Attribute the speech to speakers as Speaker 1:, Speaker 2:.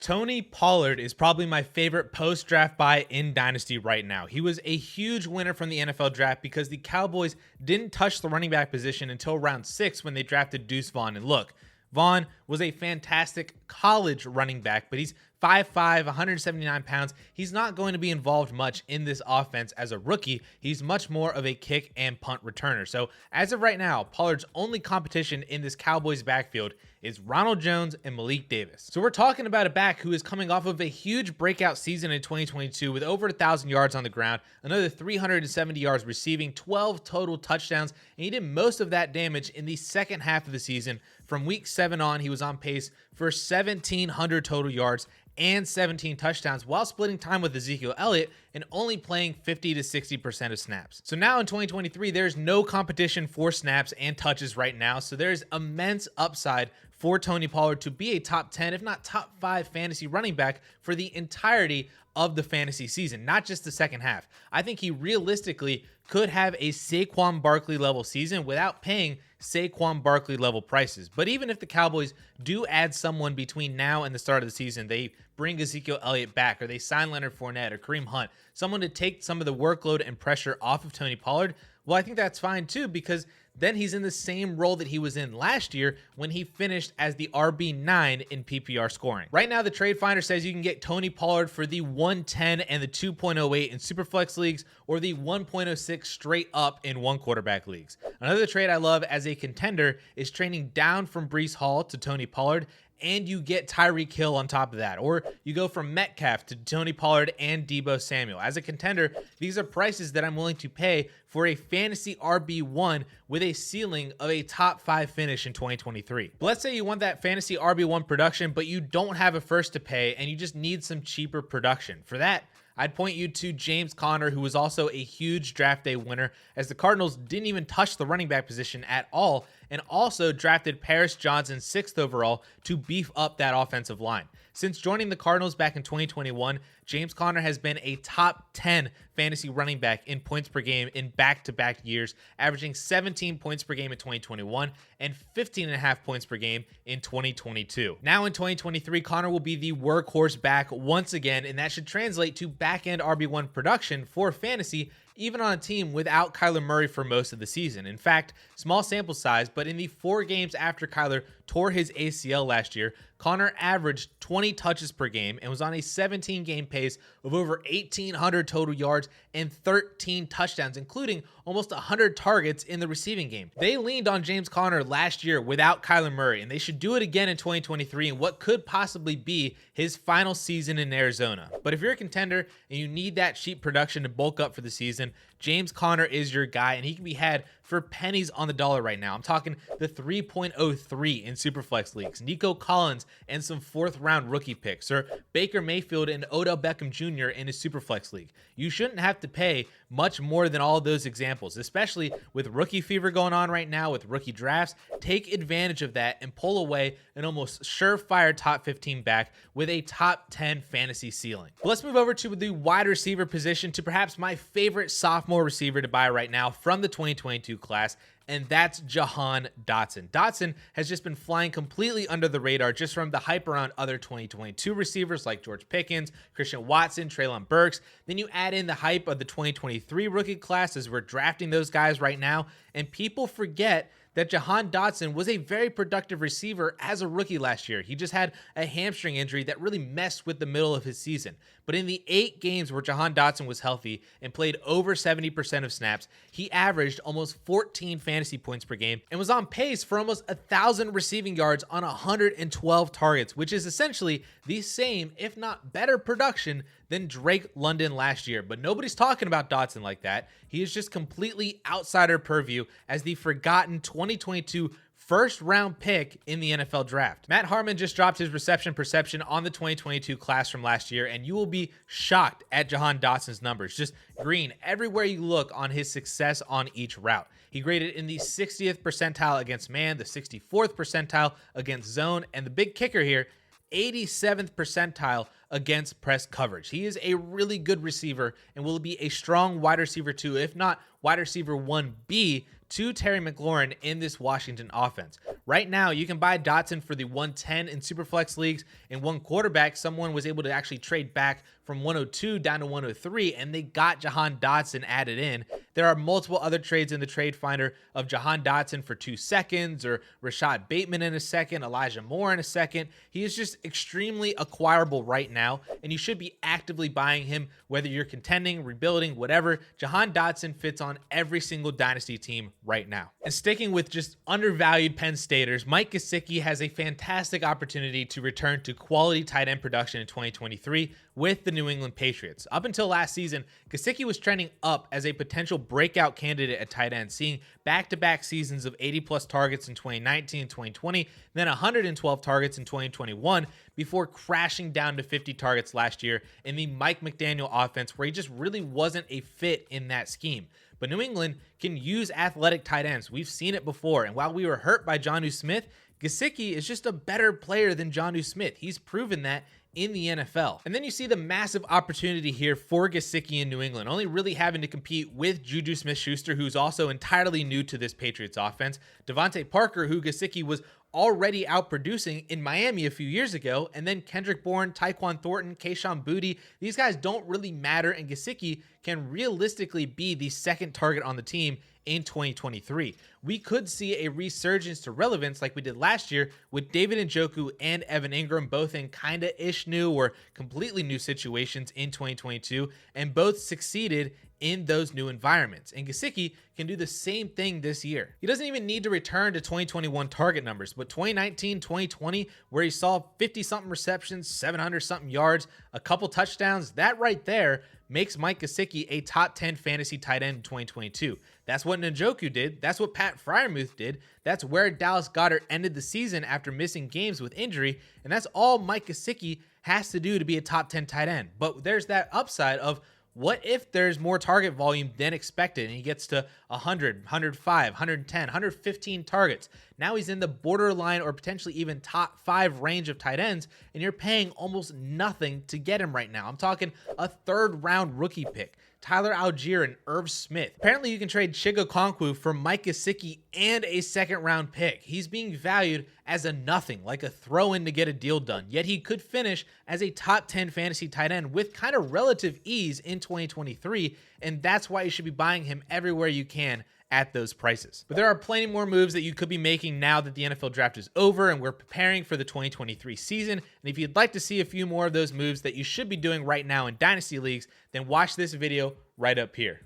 Speaker 1: Tony Pollard is probably my favorite post-draft buy in Dynasty right now. He was a huge winner from the NFL draft because the Cowboys didn't touch the running back position until round 6 when they drafted Deuce Vaughn. And look, Vaughn was a fantastic college running back, but he's 5'5", 179 pounds. He's not going to be involved much in this offense as a rookie. He's much more of a kick and punt returner. So as of right now, Pollard's only competition in this Cowboys backfield is Ronald Jones and Malik Davis. So we're talking about a back who is coming off of a huge breakout season in 2022 with over 1,000 yards on the ground, another 370 yards receiving, 12 total touchdowns, and he did most of that damage in the second half of the season. From week 7 on, he was on pace for 1,700 total yards and 17 touchdowns while splitting time with Ezekiel Elliott and only playing 50 to 60% of snaps. So now in 2023, there's no competition for snaps and touches right now. So there's immense upside for Tony Pollard to be a top 10, if not top 5 fantasy running back for the entirety of the fantasy season, not just the second half. I think he realistically could have a Saquon Barkley level season without paying Saquon Barkley level prices. But even if the Cowboys do add someone between now and the start of the season, they bring Ezekiel Elliott back, or they sign Leonard Fournette or Kareem Hunt, someone to take some of the workload and pressure off of Tony Pollard, well, I think that's fine too, because then he's in the same role that he was in last year when he finished as the RB9 in PPR scoring. Right now, the Trade Finder says you can get Tony Pollard for the 110 and the 2.08 in Superflex leagues, or the 1.06 straight up in one quarterback leagues. Another trade I love as a contender is trading down from Breece Hall to Tony Pollard, and you get Tyreek Hill on top of that. Or you go from Metcalf to Tony Pollard and Deebo Samuel. As a contender, these are prices that I'm willing to pay for a fantasy RB1 with a ceiling of a top 5 finish in 2023. But let's say you want that fantasy RB1 production, but you don't have a first to pay and you just need some cheaper production. For that, I'd point you to James Conner, who was also a huge draft day winner, as the Cardinals didn't even touch the running back position at all, and also drafted Paris Johnson 6th overall to beef up that offensive line. Since joining the Cardinals back in 2021, James Conner has been a top 10 fantasy running back in points per game in back-to-back years, averaging 17 points per game in 2021 and 15.5 points per game in 2022. Now in 2023, Conner will be the workhorse back once again, and that should translate to back-end RB1 production for fantasy, even on a team without Kyler Murray for most of the season. In fact, small sample size, but in the 4 games after Kyler tore his ACL last year, Conner averaged 20 touches per game and was on a 17-game pace of over 1,800 total yards and 13 touchdowns, including almost 100 targets in the receiving game. They leaned on James Conner last year without Kyler Murray, and they should do it again in 2023 in what could possibly be his final season in Arizona. But if you're a contender and you need that cheap production to bulk up for the season, James Conner is your guy, and he can be had for pennies on the dollar right now. I'm talking the 3.03 in Superflex leagues, Nico Collins and some 4th-round rookie picks, or Baker Mayfield and Odell Beckham Jr. in a Superflex league. You shouldn't have to pay much more than all of those examples, especially with rookie fever going on right now with rookie drafts. Take advantage of that and pull away an almost surefire top 15 back with a top 10 fantasy ceiling. But let's move over to the wide receiver position, to perhaps my favorite sophomore receiver to buy right now from the 2022 class, and that's Jahan Dotson. Dotson has just been flying completely under the radar just from the hype around other 2022 receivers like George Pickens, Christian Watson, Treylon Burks. Then you add in the hype of the 2023 rookie class as we're drafting those guys right now, and people forget that Jahan Dotson was a very productive receiver as a rookie last year. He just had a hamstring injury that really messed with the middle of his season. But in the 8 games where Jahan Dotson was healthy and played over 70% of snaps, he averaged almost 14 fantasy points per game and was on pace for almost 1,000 receiving yards on 112 targets, which is essentially the same, if not better production than Drake London last year. But nobody's talking about Dotson like that. He is just completely outsider purview as the forgotten 2022 first-round pick in the NFL draft. Matt Harmon just dropped his reception perception on the 2022 class from last year, and you will be shocked at Jahan Dotson's numbers. Just green everywhere you look on his success on each route. He graded in the 60th percentile against man, the 64th percentile against zone, and the big kicker here, 87th percentile against press coverage. He is a really good receiver and will be a strong wide receiver 2, if not wide receiver 1B, to Terry McLaurin in this Washington offense. Right now, you can buy Dotson for the 110 in Superflex leagues. In one quarterback, someone was able to actually trade back from 102 down to 103, and they got Jahan Dotson added in. There are multiple other trades in the trade finder of Jahan Dotson for 2 seconds, or Rashad Bateman in a second, Elijah Moore in a second. He is just extremely acquirable right now, and you should be actively buying him, whether you're contending, rebuilding, whatever. Jahan Dotson fits on every single Dynasty team right now. And sticking with just undervalued Penn Staters, Mike Gesicki has a fantastic opportunity to return to quality tight end production in 2023 with the New England Patriots. Up until last season, Gesicki was trending up as a potential breakout candidate at tight end, seeing back-to-back seasons of 80-plus targets in 2019 and 2020, then 112 targets in 2021, before crashing down to 50 targets last year in the Mike McDaniel offense, where he just really wasn't a fit in that scheme. But New England can use athletic tight ends. We've seen it before, and while we were hurt by Jonnu Smith, Gesicki is just a better player than Jonnu Smith. He's proven that in the NFL. And then you see the massive opportunity here for Gesicki in New England, only really having to compete with Juju Smith-Schuster, who's also entirely new to this Patriots offense, Devontae Parker, who Gesicki was already outproducing in Miami a few years ago, and then Kendrick Bourne, Tyquan Thornton, Kayshon Boutte. These guys don't really matter, and Gesicki can realistically be the second target on the team in 2023. We could see a resurgence to relevance like we did last year with David Njoku and Evan Ingram, both in kinda-ish new or completely new situations in 2022, and both succeeded in those new environments. And Gesicki can do the same thing this year. He doesn't even need to return to 2021 target numbers, but 2019, 2020, where he saw 50-something receptions, 700-something yards, a couple touchdowns, that right there makes Mike Gesicki a top 10 fantasy tight end in 2022. That's what Njoku did. That's what Pat Freiermuth did. That's where Dallas Goedert ended the season after missing games with injury. And that's all Mike Gesicki has to do to be a top 10 tight end. But there's that upside of, what if there's more target volume than expected and he gets to 100, 105, 110, 115 targets? Now he's in the borderline or potentially even top 5 range of tight ends, and you're paying almost nothing to get him right now. I'm talking a 3rd round rookie pick, Tyler Algier and Irv Smith. Apparently you can trade Chig Okonkwo for Mike Gesicki and a 2nd round pick. He's being valued as a nothing, like a throw-in to get a deal done. Yet he could finish as a top 10 fantasy tight end with kind of relative ease in 2023, and that's why you should be buying him everywhere you can at those prices. But there are plenty more moves that you could be making now that the NFL draft is over and we're preparing for the 2023 season. And if you'd like to see a few more of those moves that you should be doing right now in Dynasty leagues, then watch this video right up here.